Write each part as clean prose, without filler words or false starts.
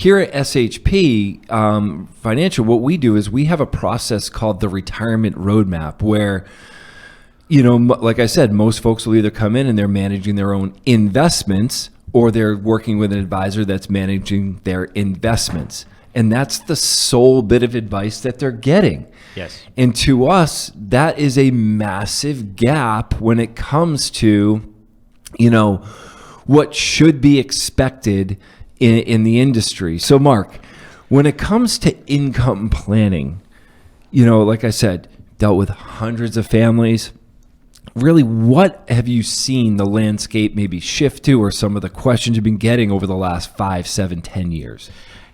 here at SHP Financial, what we do is we have a process called the retirement roadmap where, like I said, most folks will either come in and they're managing their own investments or they're working with an advisor that's managing their investments. And that's the sole bit of advice that they're getting. Yes. And to us, that is a massive gap when it comes to, what should be expected in the industry. So Mark, when it comes to income planning, like I said, dealt with hundreds of families. Really, what have you seen the landscape maybe shift to, or some of the questions you've been getting over the last 5, 7, 10 years?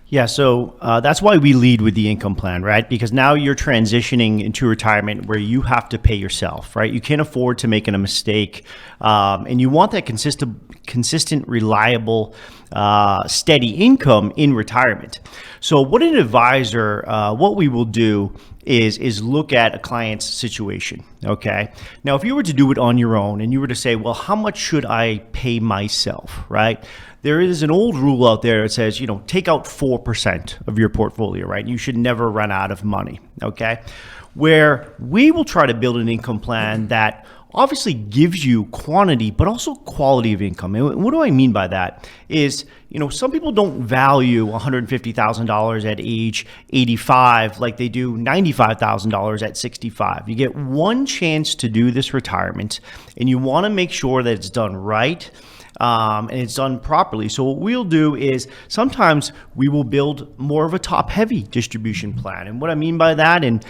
Yeah, so that's why we lead with the income plan, right? Because now you're transitioning into retirement where you have to pay yourself, right? You can't afford to make a mistake, and you want that consistent, reliable, steady income in retirement. So what an advisor, what we will do is look at a client's situation, okay? Now, if you were to do it on your own and you were to say, well, how much should I pay myself, right? There is an old rule out there that says, take out 4% of your portfolio, right? You should never run out of money, okay? Where we will try to build an income plan that obviously gives you quantity, but also quality of income. And what do I mean by that is, some people don't value $150,000 at age 85 like they do $95,000 at 65. You get one chance to do this retirement, and you want to make sure that it's done right. And it's done properly. So what we'll do is sometimes we will build more of a top-heavy distribution plan. And what I mean by that, and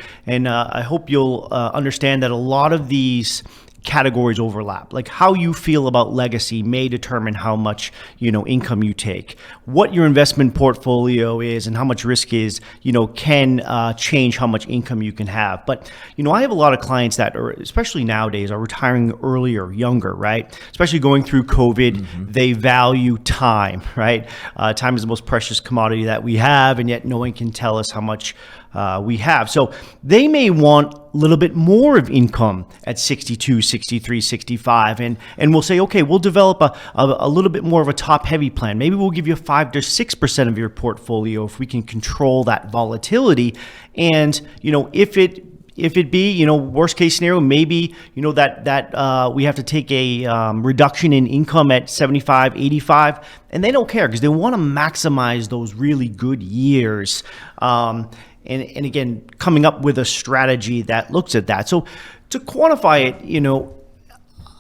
I hope you'll understand that a lot of these categories overlap. Like how you feel about legacy may determine how much income you take. What your investment portfolio is and how much risk is can change how much income you can have. But I have a lot of clients that are, especially nowadays, are retiring earlier, younger, right? Especially going through COVID, they value time, right? Time is the most precious commodity that we have, and yet no one can tell us how much we have. So they may want a little bit more of income at 62, 63, 65. And we'll say, okay, we'll develop a little bit more of a top heavy plan. Maybe we'll give you 5 to 6% of your portfolio if we can control that volatility. And, if it be, worst case scenario, maybe, that we have to take a reduction in income at 75, 85, and they don't care because they want to maximize those really good years. And again, coming up with a strategy that looks at that. So to quantify it,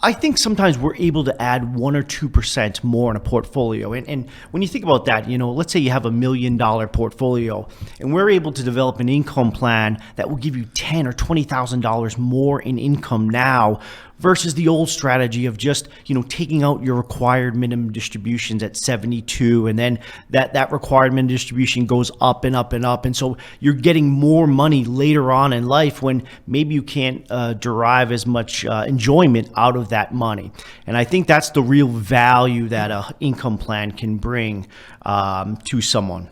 I think sometimes we're able to add 1 or 2% more in a portfolio. And when you think about that, let's say you have $1 million portfolio and we're able to develop an income plan that will give you $10,000 or $20,000 more in income now versus the old strategy of just, taking out your required minimum distributions at 72, and then that required minimum distribution goes up and up and up. And so you're getting more money later on in life when maybe you can't derive as much enjoyment out of that money. And I think that's the real value that an income plan can bring to someone.